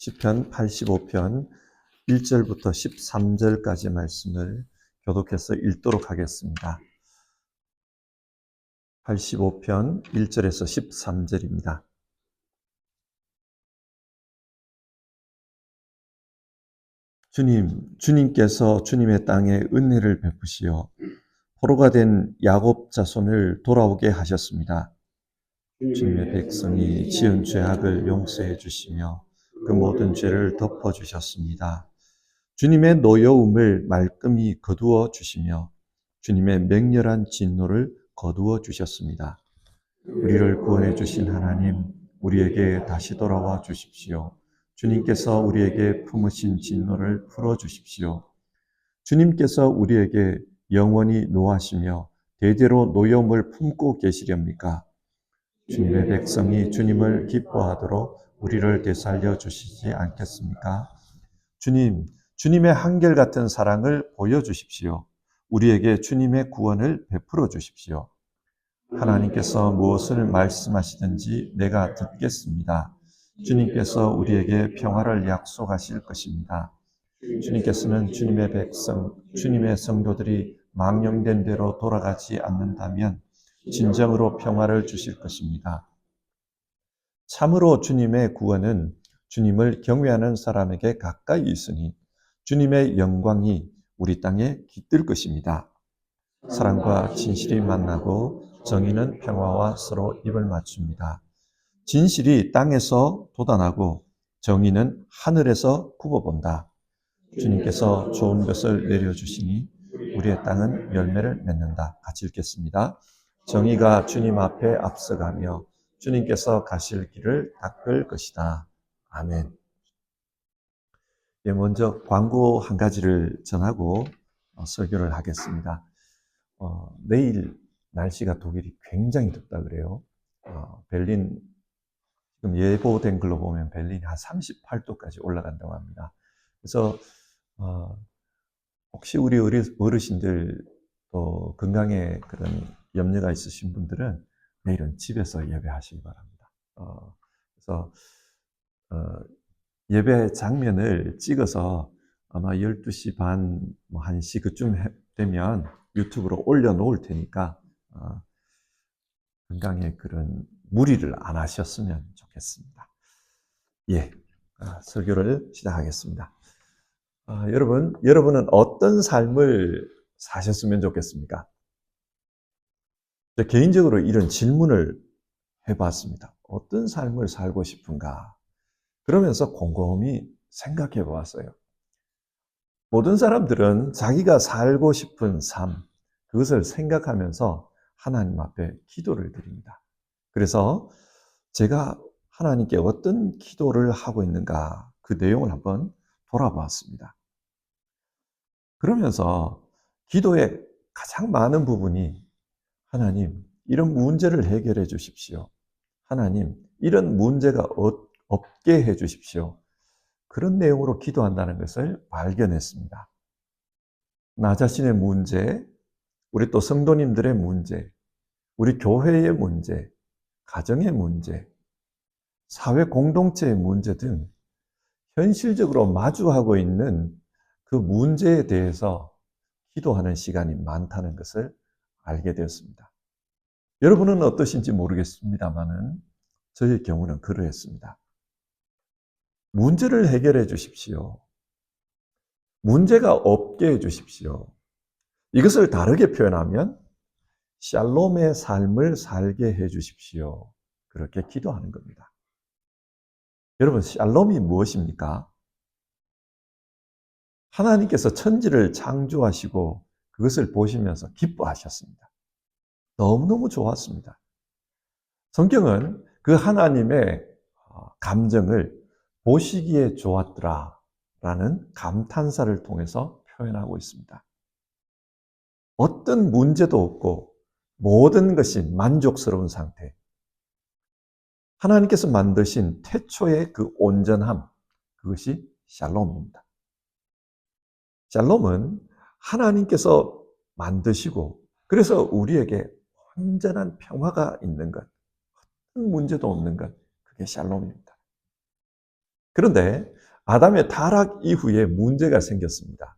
시편 85편 1절부터 13절까지 말씀을 교독해서 읽도록 하겠습니다. 85편 1절에서 13절입니다. 주님께서 주님의 땅에 은혜를 베푸시어 포로가 된 야곱 자손을 돌아오게 하셨습니다. 주님의 백성이 지은 죄악을 용서해 주시며 그 모든 죄를 덮어 주셨습니다. 주님의 노여움을 말끔히 거두어 주시며 주님의 맹렬한 진노를 거두어 주셨습니다. 우리를 구원해 주신 하나님, 우리에게 다시 돌아와 주십시오. 주님께서 우리에게 품으신 진노를 풀어 주십시오. 주님께서 우리에게 영원히 노하시며 대대로 노여움을 품고 계시렵니까? 주님의 백성이 주님을 기뻐하도록 우리를 되살려 주시지 않겠습니까? 주님의 한결같은 사랑을 보여주십시오. 우리에게 주님의 구원을 베풀어 주십시오. 하나님께서 무엇을 말씀하시든지 내가 듣겠습니다. 주님께서 우리에게 평화를 약속하실 것입니다. 주님께서는 주님의 성도들이 망령된 대로 돌아가지 않는다면 진정으로 평화를 주실 것입니다. 참으로 주님의 구원은 주님을 경외하는 사람에게 가까이 있으니 주님의 영광이 우리 땅에 깃들 것입니다. 사랑과 진실이 만나고 정의는 평화와 서로 입을 맞춥니다. 진실이 땅에서 돋아나고 정의는 하늘에서 굽어본다. 주님께서 좋은 것을 내려주시니 우리의 땅은 열매를 맺는다. 같이 읽겠습니다. 정의가 주님 앞에 앞서가며 주님께서 가실 길을 닦을 것이다. 아멘. 먼저 광고 한 가지를 전하고 설교를 하겠습니다. 내일 날씨가 독일이 굉장히 덥다 그래요. 베를린 지금 예보된 걸로 보면 베를린이 한 38도까지 올라간다고 합니다. 그래서 혹시 우리 어르신들 또 건강에 그런 염려가 있으신 분들은 내일은 집에서 예배하시기 바랍니다. 그래서 예배 장면을 찍어서 아마 12시 반, 1시 그쯤 되면 유튜브로 올려놓을 테니까 건강에 그런 무리를 안 하셨으면 좋겠습니다. 설교를 시작하겠습니다. 여러분은 어떤 삶을 사셨으면 좋겠습니까? 개인적으로 이런 질문을 해봤습니다. 어떤 삶을 살고 싶은가? 그러면서 곰곰이 생각해 보았어요. 모든 사람들은 자기가 살고 싶은 삶, 그것을 생각하면서 하나님 앞에 기도를 드립니다. 그래서 제가 하나님께 어떤 기도를 하고 있는가, 그 내용을 한번 돌아보았습니다. 그러면서 기도의 가장 많은 부분이 하나님, 이런 문제를 해결해 주십시오. 하나님, 이런 문제가 없게 해 주십시오. 그런 내용으로 기도한다는 것을 발견했습니다. 나 자신의 문제, 우리 또 성도님들의 문제, 우리 교회의 문제, 가정의 문제, 사회 공동체의 문제 등 현실적으로 마주하고 있는 그 문제에 대해서 기도하는 시간이 많다는 것을 알게 되었습니다. 여러분은 어떠신지 모르겠습니다만은 저의 경우는 그러했습니다. 문제를 해결해 주십시오. 문제가 없게 해 주십시오. 이것을 다르게 표현하면 샬롬의 삶을 살게 해 주십시오. 그렇게 기도하는 겁니다. 여러분, 샬롬이 무엇입니까? 하나님께서 천지를 창조하시고 그것을 보시면서 기뻐하셨습니다. 너무너무 좋았습니다. 성경은 그 하나님의 감정을 보시기에 좋았더라 라는 감탄사를 통해서 표현하고 있습니다. 어떤 문제도 없고 모든 것이 만족스러운 상태. 하나님께서 만드신 태초의 그 온전함, 그것이 샬롬입니다. 샬롬은 하나님께서 만드시고 그래서 우리에게 온전한 평화가 있는 것, 어떤 문제도 없는 것, 그게 샬롬입니다. 그런데 아담의 타락 이후에 문제가 생겼습니다.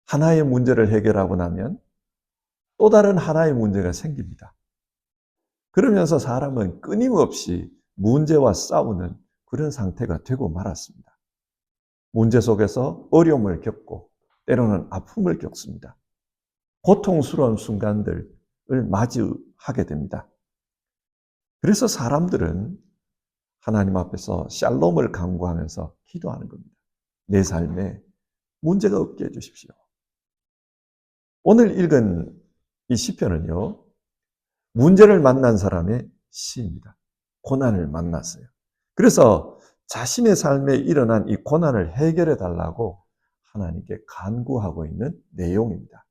하나의 문제를 해결하고 나면 또 다른 하나의 문제가 생깁니다. 그러면서 사람은 끊임없이 문제와 싸우는 그런 상태가 되고 말았습니다. 문제 속에서 어려움을 겪고 때로는 아픔을 겪습니다. 고통스러운 순간들을 맞이하게 됩니다. 그래서 사람들은 하나님 앞에서 샬롬을 간구하면서 기도하는 겁니다. 내 삶에 문제가 없게 해주십시오. 오늘 읽은 이 시편은요, 문제를 만난 사람의 시입니다. 고난을 만났어요. 그래서 자신의 삶에 일어난 이 고난을 해결해 달라고 하나님께 간구하고 있는 내용입니다.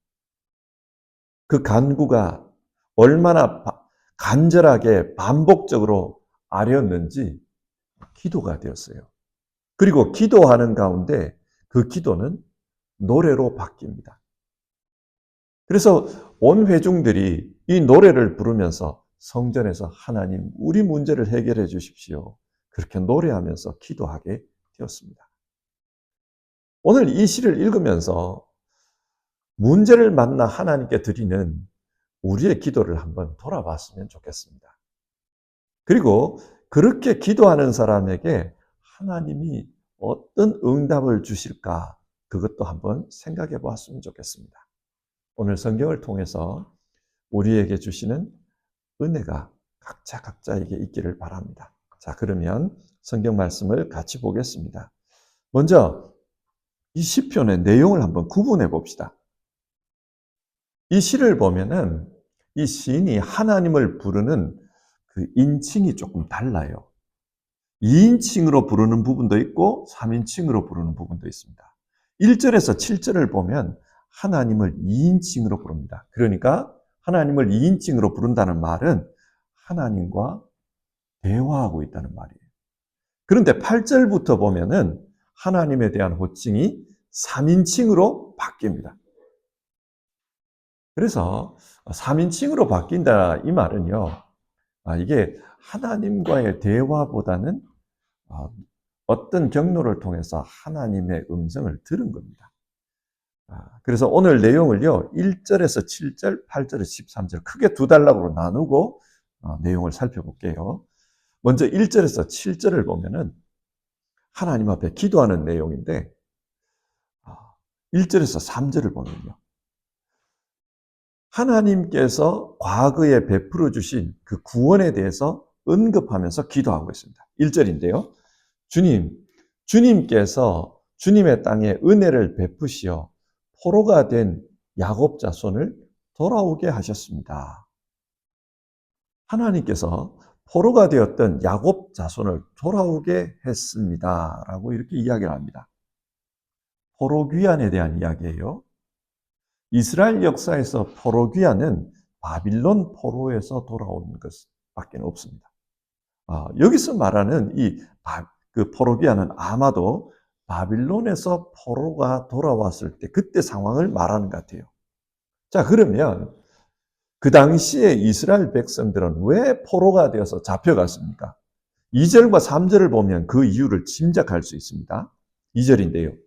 그 간구가 얼마나 간절하게 반복적으로 아뢰었는지 기도가 되었어요. 그리고 기도하는 가운데 그 기도는 노래로 바뀝니다. 그래서 온 회중들이 이 노래를 부르면서 성전에서 하나님, 우리 문제를 해결해 주십시오. 그렇게 노래하면서 기도하게 되었습니다. 오늘 이 시를 읽으면서 문제를 만나 하나님께 드리는 우리의 기도를 한번 돌아봤으면 좋겠습니다. 그리고 그렇게 기도하는 사람에게 하나님이 어떤 응답을 주실까? 그것도 한번 생각해 보았으면 좋겠습니다. 오늘 성경을 통해서 우리에게 주시는 은혜가 각자에게 있기를 바랍니다. 자, 그러면 성경 말씀을 같이 보겠습니다. 먼저 이 시편의 내용을 한번 구분해 봅시다. 이 시를 보면은 이 시인이 하나님을 부르는 그 인칭이 조금 달라요. 2인칭으로 부르는 부분도 있고 3인칭으로 부르는 부분도 있습니다. 1절에서 7절을 보면 하나님을 2인칭으로 부릅니다. 그러니까 하나님을 2인칭으로 부른다는 말은 하나님과 대화하고 있다는 말이에요. 그런데 8절부터 보면은 하나님에 대한 호칭이 3인칭으로 바뀝니다. 그래서 3인칭으로 바뀐다 이 말은요, 이게 하나님과의 대화보다는 어떤 경로를 통해서 하나님의 음성을 들은 겁니다. 그래서 오늘 내용을요, 1절에서 7절, 8절에서 13절 크게 두 단락으로 나누고 내용을 살펴볼게요. 먼저 1절에서 7절을 보면은 하나님 앞에 기도하는 내용인데 1절에서 3절을 보면요, 하나님께서 과거에 베풀어 주신 그 구원에 대해서 언급하면서 기도하고 있습니다. 1절인데요. 주님께서 주님의 땅에 은혜를 베푸시어 포로가 된 야곱 자손을 돌아오게 하셨습니다. 하나님께서 포로가 되었던 야곱 자손을 돌아오게 했습니다. 라고 이렇게 이야기를 합니다. 포로 귀환에 대한 이야기예요. 이스라엘 역사에서 포로 귀환은 바빌론 포로에서 돌아온 것밖에 없습니다. 여기서 말하는 그 포로 귀환은 아마도 바빌론에서 포로가 돌아왔을 때 그때 상황을 말하는 것 같아요. 자, 그러면 그 당시에 이스라엘 백성들은 왜 포로가 되어서 잡혀갔습니까? 2절과 3절을 보면 그 이유를 짐작할 수 있습니다. 2절인데요.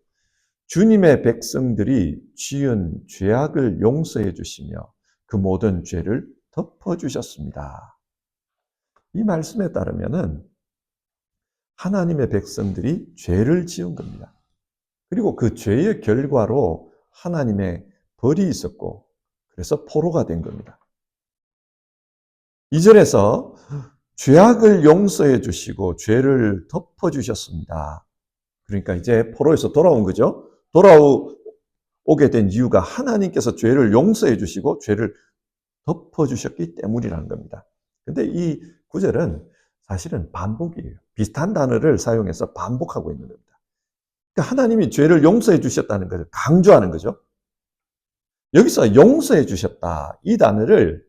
주님의 백성들이 지은 죄악을 용서해 주시며 그 모든 죄를 덮어주셨습니다. 이 말씀에 따르면은 하나님의 백성들이 죄를 지은 겁니다. 그리고 그 죄의 결과로 하나님의 벌이 있었고 그래서 포로가 된 겁니다. 2절에서 죄악을 용서해 주시고 죄를 덮어 주셨습니다. 그러니까 이제 포로에서 돌아온 거죠. 돌아오게 된 이유가 하나님께서 죄를 용서해 주시고 죄를 덮어 주셨기 때문이라는 겁니다. 근데 이 구절은 사실은 반복이에요. 비슷한 단어를 사용해서 반복하고 있는 겁니다. 그러니까 하나님이 죄를 용서해 주셨다는 것을 강조하는 거죠. 여기서 용서해 주셨다, 이 단어를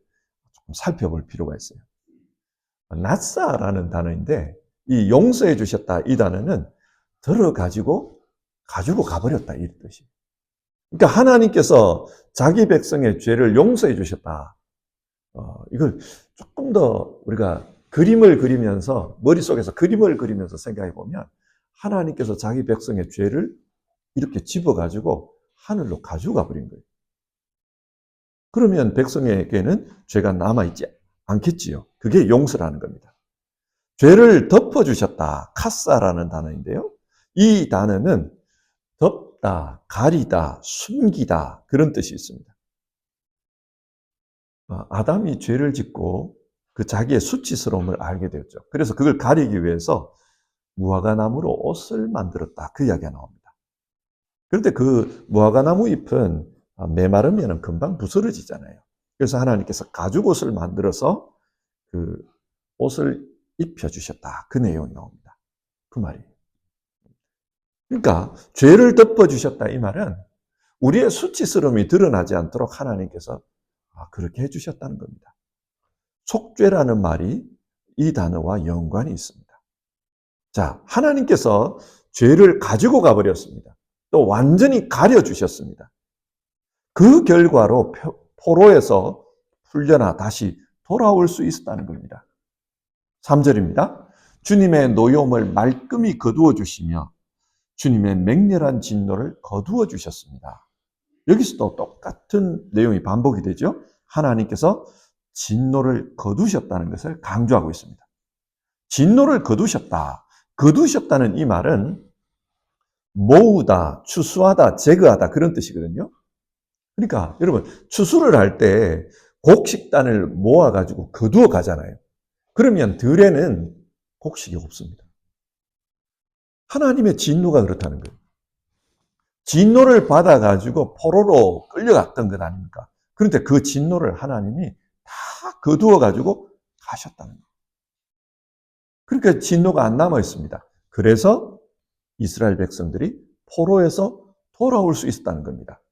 조금 살펴볼 필요가 있어요. 나사라는 단어인데 이 용서해 주셨다, 이 단어는 가지고 가버렸다, 이 뜻이. 그러니까 하나님께서 자기 백성의 죄를 용서해 주셨다. 이걸 조금 더 우리가 그림을 그리면서, 머릿속에서 그림을 그리면서 생각해 보면 하나님께서 자기 백성의 죄를 이렇게 집어가지고 하늘로 가져가 버린 거예요. 그러면 백성에게는 죄가 남아있지 않겠지요. 그게 용서라는 겁니다. 죄를 덮어주셨다. 카사라는 단어인데요. 이 단어는 덮다, 가리다, 숨기다 그런 뜻이 있습니다. 아담이 죄를 짓고 그 자기의 수치스러움을 알게 되었죠. 그래서 그걸 가리기 위해서 무화과나무로 옷을 만들었다. 그 이야기가 나옵니다. 그런데 그 무화과나무 잎은 메마르면 금방 부스러지잖아요. 그래서 하나님께서 가죽옷을 만들어서 그 옷을 입혀주셨다. 그 내용이 나옵니다. 그 말이에요. 그러니까 죄를 덮어주셨다 이 말은 우리의 수치스러움이 드러나지 않도록 하나님께서 그렇게 해주셨다는 겁니다. 속죄라는 말이 이 단어와 연관이 있습니다. 자, 하나님께서 죄를 가지고 가버렸습니다. 또 완전히 가려주셨습니다. 그 결과로 포로에서 풀려나 다시 돌아올 수 있었다는 겁니다. 3절입니다. 주님의 노여움을 말끔히 거두어 주시며 주님의 맹렬한 진노를 거두어 주셨습니다. 여기서도 똑같은 내용이 반복이 되죠. 하나님께서 진노를 거두셨다는 것을 강조하고 있습니다. 진노를 거두셨다. 거두셨다는 이 말은 모으다, 추수하다, 제거하다 그런 뜻이거든요. 그러니까 여러분 추수를 할 때 곡식단을 모아가지고 거두어 가잖아요. 그러면 들에는 곡식이 없습니다. 하나님의 진노가 그렇다는 거예요. 진노를 받아가지고 포로로 끌려갔던 것 아닙니까? 그런데 그 진노를 하나님이 다 거두어가지고 가셨다는 거예요. 그러니까 진노가 안 남아 있습니다. 그래서 이스라엘 백성들이 포로에서 돌아올 수 있었다는 겁니다.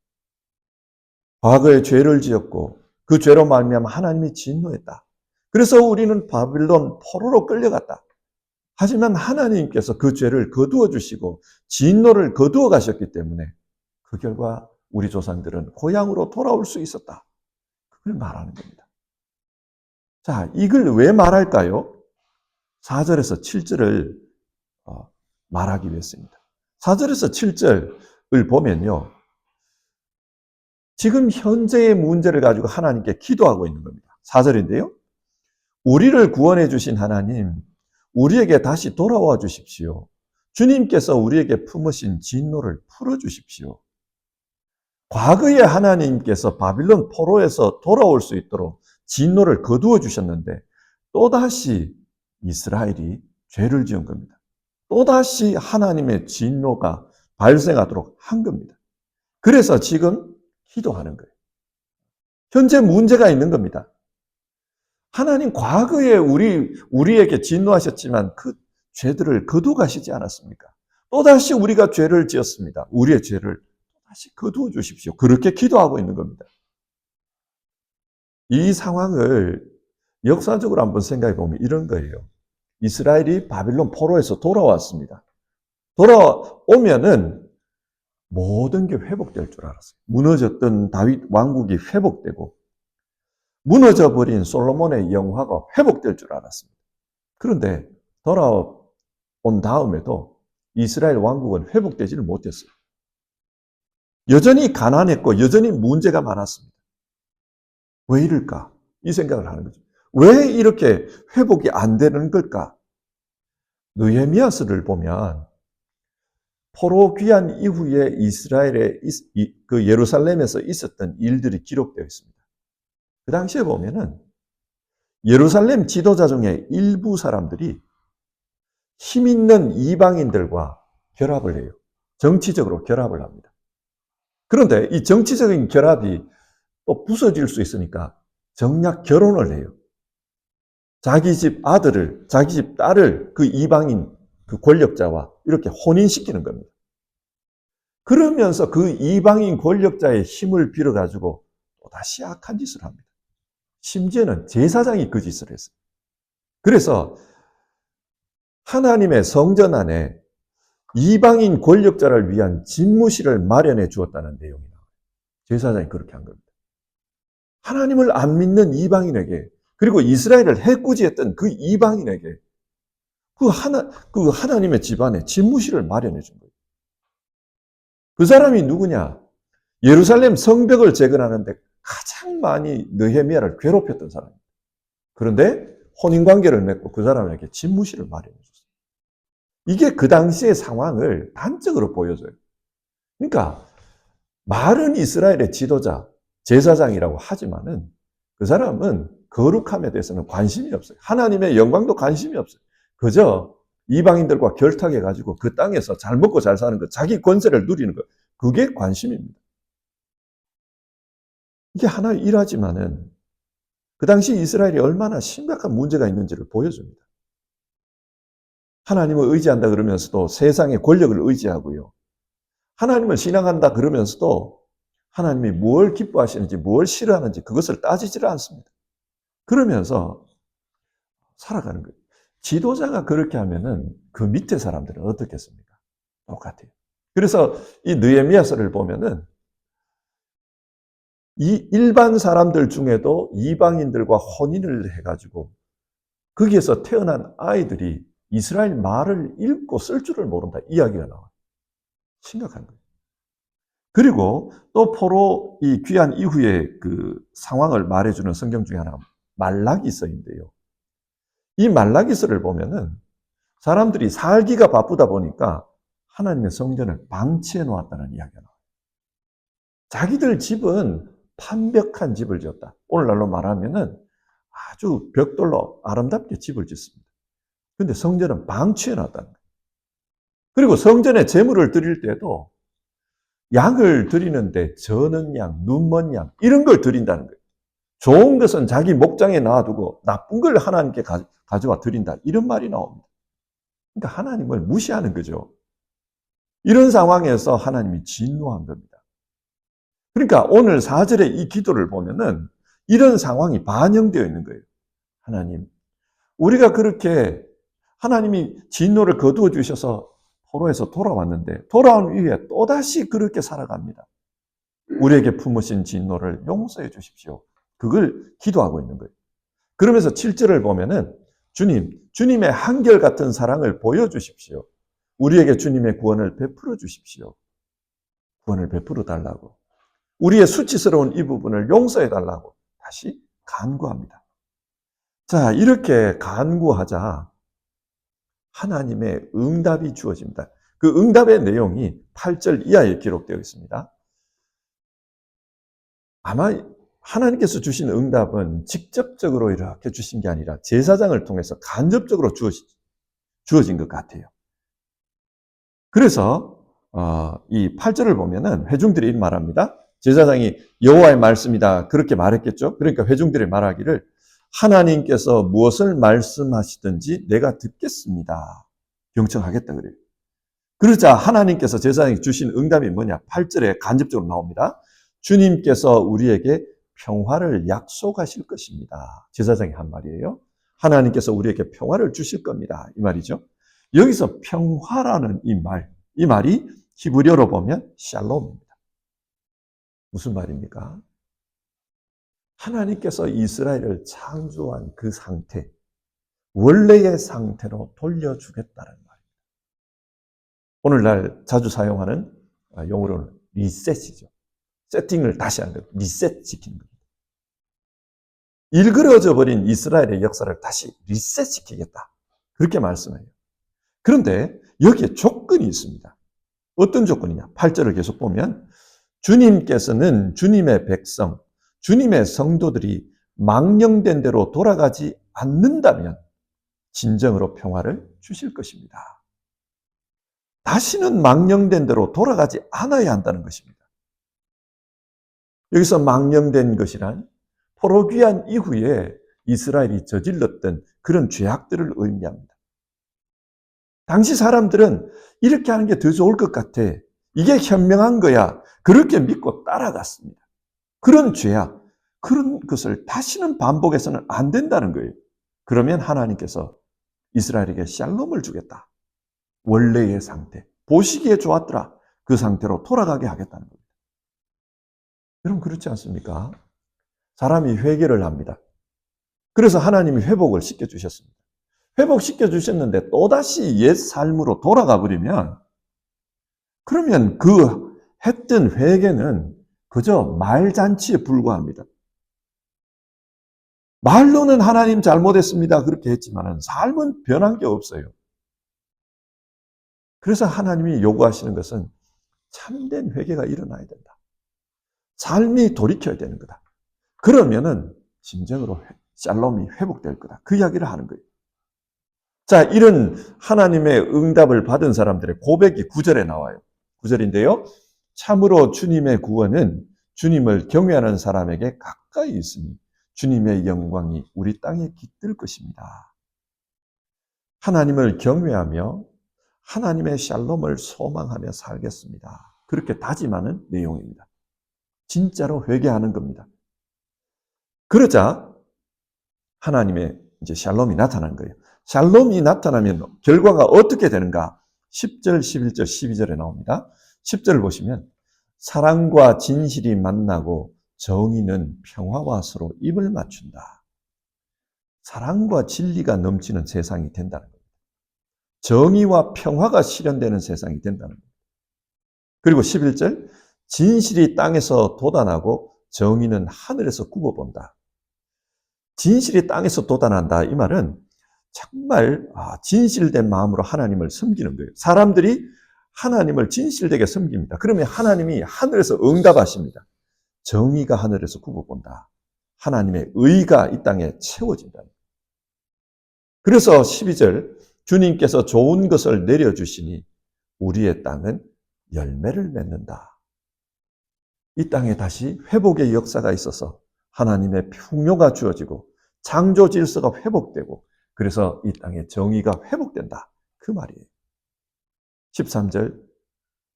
과거에 죄를 지었고 그 죄로 말미암아 하나님이 진노했다. 그래서 우리는 바빌론 포로로 끌려갔다. 하지만 하나님께서 그 죄를 거두어 주시고 진노를 거두어 가셨기 때문에 그 결과 우리 조상들은 고향으로 돌아올 수 있었다. 그걸 말하는 겁니다. 자, 이걸 왜 말할까요? 4절에서 7절을 말하기 위해서입니다. 4절에서 7절을 보면요. 지금 현재의 문제를 가지고 하나님께 기도하고 있는 겁니다. 4절인데요. 우리를 구원해 주신 하나님, 우리에게 다시 돌아와 주십시오. 주님께서 우리에게 품으신 진노를 풀어 주십시오. 과거에 하나님께서 바빌론 포로에서 돌아올 수 있도록 진노를 거두어 주셨는데 또다시 이스라엘이 죄를 지은 겁니다. 또다시 하나님의 진노가 발생하도록 한 겁니다. 그래서 지금 기도하는 거예요. 현재 문제가 있는 겁니다. 하나님 과거에 우리에게 진노하셨지만 그 죄들을 거두어 가시지 않았습니까? 또다시 우리가 죄를 지었습니다. 우리의 죄를 다시 거두어 주십시오. 그렇게 기도하고 있는 겁니다. 이 상황을 역사적으로 한번 생각해 보면 이런 거예요. 이스라엘이 바빌론 포로에서 돌아왔습니다. 돌아오면은 모든 게 회복될 줄 알았어요. 무너졌던 다윗 왕국이 회복되고 무너져버린 솔로몬의 영화가 회복될 줄 알았습니다. 그런데 돌아온 다음에도 이스라엘 왕국은 회복되지를 못했어요. 여전히 가난했고 여전히 문제가 많았습니다. 왜 이럴까? 이 생각을 하는 거죠. 왜 이렇게 회복이 안 되는 걸까? 느헤미야서를 보면 포로 귀환 이후에 이스라엘의 그 예루살렘에서 있었던 일들이 기록되어 있습니다. 그 당시에 보면은 예루살렘 지도자 중에 일부 사람들이 힘 있는 이방인들과 결합을 해요. 정치적으로 결합을 합니다. 그런데 이 정치적인 결합이 또 부서질 수 있으니까 정략 결혼을 해요. 자기 집 아들을, 자기 집 딸을 그 이방인 그 권력자와 이렇게 혼인시키는 겁니다. 그러면서 그 이방인 권력자의 힘을 빌어가지고 또다시 악한 짓을 합니다. 심지어는 제사장이 그 짓을 했어요. 그래서 하나님의 성전 안에 이방인 권력자를 위한 집무실을 마련해 주었다는 내용이 나와요. 제사장이 그렇게 한 겁니다. 하나님을 안 믿는 이방인에게 그리고 이스라엘을 해꾸지했던 그 이방인에게 그 하나님의 집안에 집무실을 마련해 준 거예요. 그 사람이 누구냐? 예루살렘 성벽을 재건하는데 가장 많이 느헤미야를 괴롭혔던 사람입니다. 그런데 혼인관계를 맺고 그 사람에게 집무실을 마련해 줬어요. 이게 그 당시의 상황을 단적으로 보여줘요. 그러니까 말은 이스라엘의 지도자, 제사장이라고 하지만은 그 사람은 거룩함에 대해서는 관심이 없어요. 하나님의 영광도 관심이 없어요. 그저 이방인들과 결탁해가지고 그 땅에서 잘 먹고 잘 사는 것, 자기 권세를 누리는 것, 그게 관심입니다. 이게 하나의 일하지만은 그 당시 이스라엘이 얼마나 심각한 문제가 있는지를 보여줍니다. 하나님을 의지한다 그러면서도 세상의 권력을 의지하고요. 하나님을 신앙한다 그러면서도 하나님이 뭘 기뻐하시는지 뭘 싫어하는지 그것을 따지지를 않습니다. 그러면서 살아가는 거예요. 지도자가 그렇게 하면은 그 밑에 사람들은 어떻겠습니까? 똑같아요. 그래서 이 느헤미야서를 보면은 이 일반 사람들 중에도 이방인들과 혼인을 해가지고 거기에서 태어난 아이들이 이스라엘 말을 읽고 쓸 줄을 모른다. 이야기가 나와요. 심각한 거예요. 그리고 또 포로 이 귀환 이후에 그 상황을 말해주는 성경 중에 하나가 말라기서인데요. 이 말라기서를 보면은 사람들이 살기가 바쁘다 보니까 하나님의 성전을 방치해 놓았다는 이야기가 나와요. 자기들 집은 판벽한 집을 지었다. 오늘날로 말하면은 아주 벽돌로 아름답게 집을 짓습니다. 근데 성전은 방치해 놨다는 거예요. 그리고 성전에 제물을 드릴 때도 양을 드리는데 저는 양, 눈먼 양 이런 걸 드린다는 거예요. 좋은 것은 자기 목장에 놔두고 나쁜 걸 하나님께 가져와 드린다. 이런 말이 나옵니다. 그러니까 하나님을 무시하는 거죠. 이런 상황에서 하나님이 진노한 겁니다. 그러니까 오늘 4절의 이 기도를 보면은 이런 상황이 반영되어 있는 거예요. 하나님, 우리가 그렇게 하나님이 진노를 거두어 주셔서 포로에서 돌아왔는데 돌아온 이후에 또다시 그렇게 살아갑니다. 우리에게 품으신 진노를 용서해 주십시오. 그걸 기도하고 있는 거예요. 그러면서 7절을 보면은 주님의 한결같은 사랑을 보여주십시오. 우리에게 주님의 구원을 베풀어 주십시오. 구원을 베풀어 달라고. 우리의 수치스러운 이 부분을 용서해 달라고 다시 간구합니다. 자, 이렇게 간구하자 하나님의 응답이 주어집니다. 그 응답의 내용이 8절 이하에 기록되어 있습니다. 아마 하나님께서 주신 응답은 직접적으로 이렇게 주신 게 아니라 제사장을 통해서 간접적으로 주어진 것 같아요. 그래서 이 8절을 보면은 회중들이 말합니다. 제사장이 여호와의 말씀이다 그렇게 말했겠죠. 그러니까 회중들이 말하기를 하나님께서 무엇을 말씀하시든지 내가 듣겠습니다. 경청하겠다 그래요. 그러자 하나님께서 제사장이 주신 응답이 뭐냐? 8절에 간접적으로 나옵니다. 주님께서 우리에게 평화를 약속하실 것입니다. 제사장이 한 말이에요. 하나님께서 우리에게 평화를 주실 겁니다. 이 말이죠. 여기서 평화라는 이 말이 히브리어로 보면 샬롬입니다. 무슨 말입니까? 하나님께서 이스라엘을 창조한 그 상태, 원래의 상태로 돌려주겠다는 말입니다. 오늘날 자주 사용하는 용어로는 리셋이죠. 세팅을 다시 하는 것, 리셋 시키는 겁니다. 일그러져 버린 이스라엘의 역사를 다시 리셋 시키겠다. 그렇게 말씀해요. 그런데 여기에 조건이 있습니다. 어떤 조건이냐? 8절을 계속 보면 주님께서는 주님의 백성, 주님의 성도들이 망령된 대로 돌아가지 않는다면 진정으로 평화를 주실 것입니다. 다시는 망령된 대로 돌아가지 않아야 한다는 것입니다. 여기서 망령된 것이란 포로 귀환 이후에 이스라엘이 저질렀던 그런 죄악들을 의미합니다. 당시 사람들은 이렇게 하는 게 더 좋을 것 같아. 이게 현명한 거야. 그렇게 믿고 따라갔습니다. 그런 죄악, 그런 것을 다시는 반복해서는 안 된다는 거예요. 그러면 하나님께서 이스라엘에게 샬롬을 주겠다. 원래의 상태, 보시기에 좋았더라. 그 상태로 돌아가게 하겠다는 겁니다. 여러분 그렇지 않습니까? 사람이 회개를 합니다. 그래서 하나님이 회복을 시켜주셨습니다. 회복시켜주셨는데 또다시 옛 삶으로 돌아가 버리면 그러면 그 했던 회개는 그저 말잔치에 불과합니다. 말로는 하나님 잘못했습니다. 그렇게 했지만 삶은 변한 게 없어요. 그래서 하나님이 요구하시는 것은 참된 회개가 일어나야 된다. 삶이 돌이켜야 되는 거다. 그러면은 진정으로 샬롬이 회복될 거다. 그 이야기를 하는 거예요. 자, 이런 하나님의 응답을 받은 사람들의 고백이 9절에 나와요. 9절인데요. 참으로 주님의 구원은 주님을 경외하는 사람에게 가까이 있으니 주님의 영광이 우리 땅에 깃들 것입니다. 하나님을 경외하며 하나님의 샬롬을 소망하며 살겠습니다. 그렇게 다짐하는 내용입니다. 진짜로 회개하는 겁니다. 그러자 하나님의 이제 샬롬이 나타난 거예요. 샬롬이 나타나면 결과가 어떻게 되는가? 10절, 11절, 12절에 나옵니다. 10절을 보시면 사랑과 진실이 만나고 정의는 평화와 서로 입을 맞춘다. 사랑과 진리가 넘치는 세상이 된다는 겁니다. 정의와 평화가 실현되는 세상이 된다는 겁니다. 그리고 11절 진실이 땅에서 돋아나고 정의는 하늘에서 굽어본다. 진실이 땅에서 돋아난다. 이 말은 정말 진실된 마음으로 하나님을 섬기는 거예요. 사람들이 하나님을 진실되게 섬깁니다. 그러면 하나님이 하늘에서 응답하십니다. 정의가 하늘에서 굽어본다. 하나님의 의가 이 땅에 채워진다. 그래서 12절 주님께서 좋은 것을 내려주시니 우리의 땅은 열매를 맺는다. 이 땅에 다시 회복의 역사가 있어서 하나님의 풍요가 주어지고 창조 질서가 회복되고 그래서 이 땅에 정의가 회복된다. 그 말이에요. 13절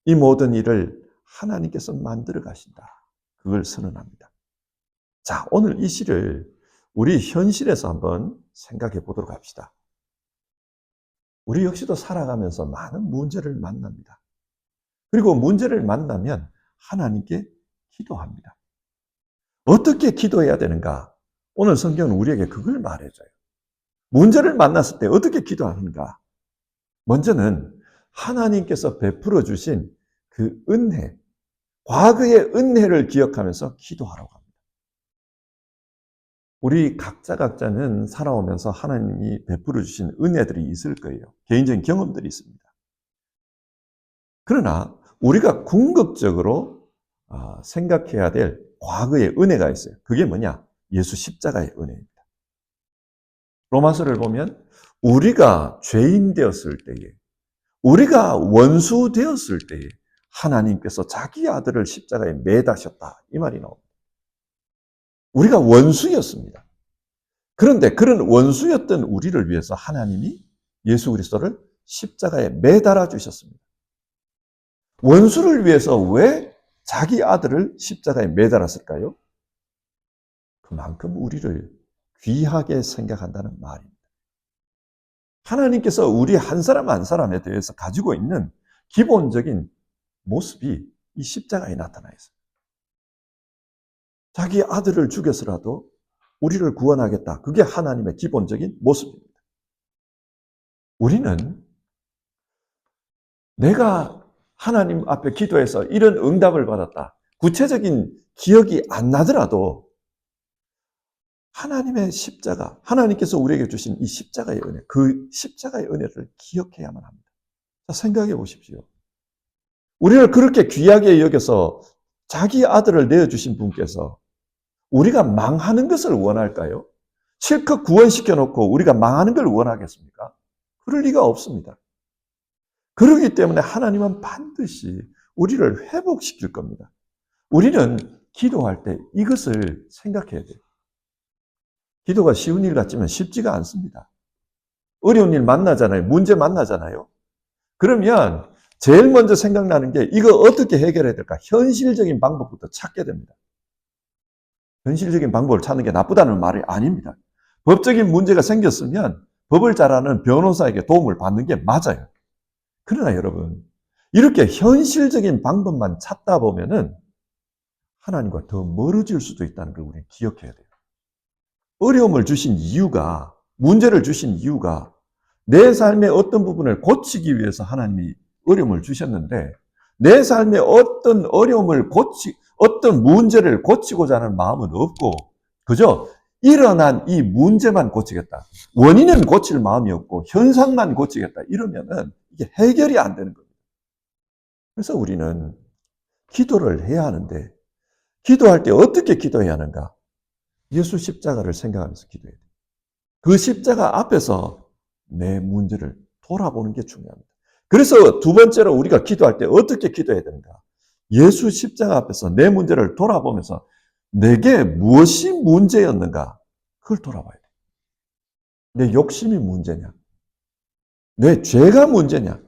이 모든 일을 하나님께서 만들어 가신다. 그걸 선언합니다. 자, 오늘 이 시를 우리 현실에서 한번 생각해 보도록 합시다. 우리 역시도 살아가면서 많은 문제를 만납니다. 그리고 문제를 만나면 하나님께 기도합니다. 어떻게 기도해야 되는가? 오늘 성경은 우리에게 그걸 말해줘요. 문제를 만났을 때 어떻게 기도하는가? 먼저는 하나님께서 베풀어 주신 그 은혜, 과거의 은혜를 기억하면서 기도하라고 합니다. 우리 각자는 살아오면서 하나님이 베풀어 주신 은혜들이 있을 거예요. 개인적인 경험들이 있습니다. 그러나 우리가 궁극적으로 생각해야 될 과거의 은혜가 있어요. 그게 뭐냐? 예수 십자가의 은혜입니다. 로마서를 보면 우리가 죄인 되었을 때에, 우리가 원수 되었을 때에 하나님께서 자기 아들을 십자가에 매다셨다. 이 말이 나옵니다. 우리가 원수였습니다. 그런데 그런 원수였던 우리를 위해서 하나님이 예수 그리스도를 십자가에 매달아 주셨습니다. 원수를 위해서 왜 자기 아들을 십자가에 매달았을까요? 그만큼 우리를 귀하게 생각한다는 말입니다. 하나님께서 우리 한 사람 한 사람에 대해서 가지고 있는 기본적인 모습이 이 십자가에 나타나 있어요. 자기 아들을 죽여서라도 우리를 구원하겠다. 그게 하나님의 기본적인 모습입니다. 우리는 내가 하나님 앞에 기도해서 이런 응답을 받았다. 구체적인 기억이 안 나더라도 하나님의 십자가, 하나님께서 우리에게 주신 이 십자가의 은혜, 그 십자가의 은혜를 기억해야만 합니다. 자, 생각해 보십시오. 우리를 그렇게 귀하게 여겨서 자기 아들을 내어주신 분께서 우리가 망하는 것을 원할까요? 실컷 구원시켜 놓고 우리가 망하는 걸 원하겠습니까? 그럴 리가 없습니다. 그렇기 때문에 하나님은 반드시 우리를 회복시킬 겁니다. 우리는 기도할 때 이것을 생각해야 돼요. 기도가 쉬운 일 같지만 쉽지가 않습니다. 어려운 일 만나잖아요. 문제 만나잖아요. 그러면 제일 먼저 생각나는 게 이거 어떻게 해결해야 될까? 현실적인 방법부터 찾게 됩니다. 현실적인 방법을 찾는 게 나쁘다는 말이 아닙니다. 법적인 문제가 생겼으면 법을 잘 아는 변호사에게 도움을 받는 게 맞아요. 그러나 여러분, 이렇게 현실적인 방법만 찾다 보면은 하나님과 더 멀어질 수도 있다는 걸 우리는 기억해야 돼요. 어려움을 주신 이유가, 문제를 주신 이유가 내 삶의 어떤 부분을 고치기 위해서 하나님이 어려움을 주셨는데, 내 삶의 어떤 어려움을 어떤 문제를 고치고자 하는 마음은 없고, 그저 일어난 이 문제만 고치겠다. 원인은 고칠 마음이 없고, 현상만 고치겠다. 이러면은 이게 해결이 안 되는 겁니다. 그래서 우리는 기도를 해야 하는데, 기도할 때 어떻게 기도해야 하는가? 예수 십자가를 생각하면서 기도해야 돼요. 그 십자가 앞에서 내 문제를 돌아보는 게 중요합니다. 그래서 두 번째로 우리가 기도할 때 어떻게 기도해야 되는가? 예수 십자가 앞에서 내 문제를 돌아보면서 내게 무엇이 문제였는가? 그걸 돌아봐야 돼. 내 욕심이 문제냐? 내 죄가 문제냐?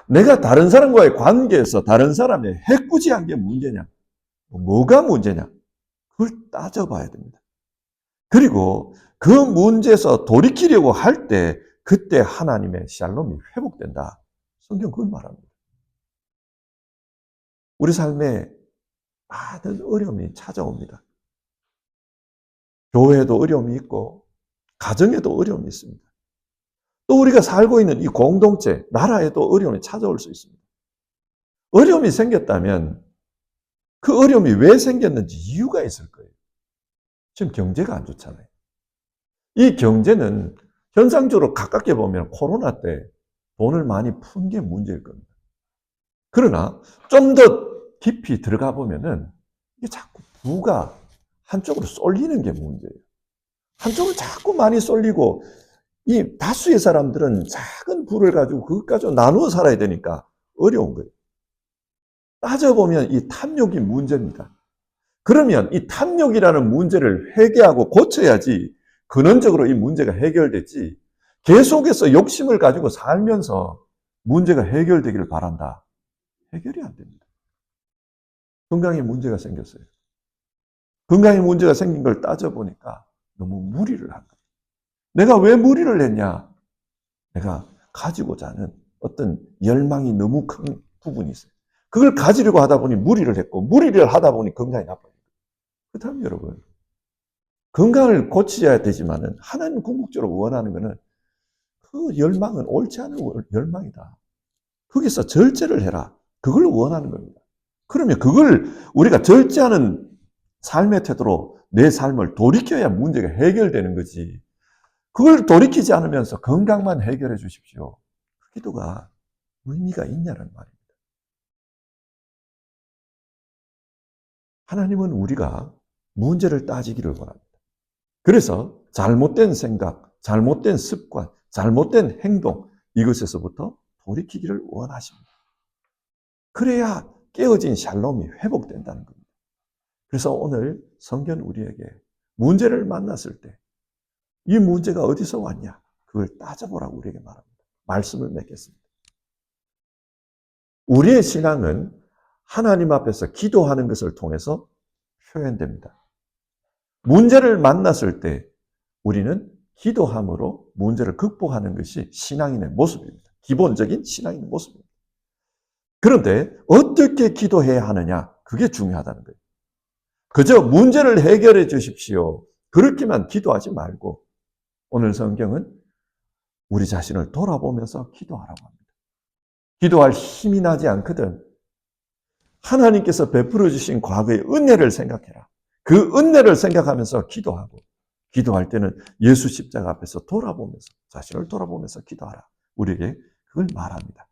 내가 다른 사람과의 관계에서 다른 사람의 해꾸지한 게 문제냐? 뭐가 문제냐? 그걸 따져봐야 됩니다. 그리고 그 문제에서 돌이키려고 할 때 그때 하나님의 샬롬이 회복된다. 성경 그걸 말합니다. 우리 삶에 많은 어려움이 찾아옵니다. 교회에도 어려움이 있고 가정에도 어려움이 있습니다. 또 우리가 살고 있는 이 공동체, 나라에도 어려움이 찾아올 수 있습니다. 어려움이 생겼다면 그 어려움이 왜 생겼는지 이유가 있을 거예요. 지금 경제가 안 좋잖아요. 이 경제는 현상적으로 가깝게 보면 코로나 때 돈을 많이 푼 게 문제일 겁니다. 그러나 좀 더 깊이 들어가 보면은 이게 자꾸 부가 한쪽으로 쏠리는 게 문제예요. 한쪽으로 자꾸 많이 쏠리고 이 다수의 사람들은 작은 부를 가지고 그것 가지고 나누어 살아야 되니까 어려운 거예요. 따져보면 이 탐욕이 문제입니다. 그러면 이 탐욕이라는 문제를 회개하고 고쳐야지 근원적으로 이 문제가 해결되지, 계속해서 욕심을 가지고 살면서 문제가 해결되기를 바란다. 해결이 안 됩니다. 건강에 문제가 생겼어요. 건강에 문제가 생긴 걸 따져보니까 너무 무리를 한 거예요. 내가 왜 무리를 했냐? 내가 가지고자 하는 어떤 열망이 너무 큰 부분이 있어요. 그걸 가지려고 하다 보니 무리를 했고, 무리를 하다 보니 건강이 나빠요. 그렇다면 여러분, 건강을 고쳐야 되지만은 하나님 궁극적으로 원하는 것은 그 열망은 옳지 않은 열망이다. 거기서 절제를 해라. 그걸 원하는 겁니다. 그러면 그걸 우리가 절제하는 삶의 태도로 내 삶을 돌이켜야 문제가 해결되는 거지. 그걸 돌이키지 않으면서 건강만 해결해 주십시오. 그 기도가 의미가 있냐는 말입니다. 하나님은 우리가 문제를 따지기를 원합니다. 그래서 잘못된 생각, 잘못된 습관, 잘못된 행동, 이것에서부터 돌이키기를 원하십니다. 그래야 깨어진 샬롬이 회복된다는 겁니다. 그래서 오늘 성경 우리에게 문제를 만났을 때 이 문제가 어디서 왔냐? 그걸 따져보라고 우리에게 말합니다. 말씀을 맺겠습니다. 우리의 신앙은 하나님 앞에서 기도하는 것을 통해서 표현됩니다. 문제를 만났을 때 우리는 기도함으로 문제를 극복하는 것이 신앙인의 모습입니다. 기본적인 신앙인의 모습입니다. 그런데 어떻게 기도해야 하느냐? 그게 중요하다는 거예요. 그저 문제를 해결해 주십시오. 그렇게만 기도하지 말고 오늘 성경은 우리 자신을 돌아보면서 기도하라고 합니다. 기도할 힘이 나지 않거든 하나님께서 베풀어 주신 과거의 은혜를 생각해라. 그 은혜를 생각하면서 기도하고, 기도할 때는 예수 십자가 앞에서 돌아보면서, 자신을 돌아보면서 기도하라. 우리에게 그걸 말합니다.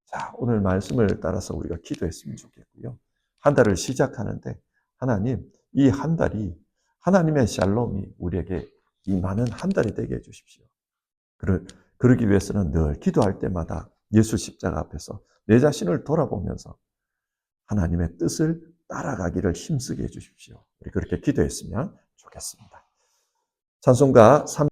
자, 오늘 말씀을 따라서 우리가 기도했으면 좋겠고요. 한 달을 시작하는데 하나님, 이 한 달이 하나님의 샬롬이 우리에게 임하는 한 달이 되게 해주십시오. 그러기 위해서는 늘 기도할 때마다 예수 십자가 앞에서 내 자신을 돌아보면서 하나님의 뜻을 따라가기를 힘쓰게 해주십시오. 우리 그렇게 기도했으면 좋겠습니다. 찬송가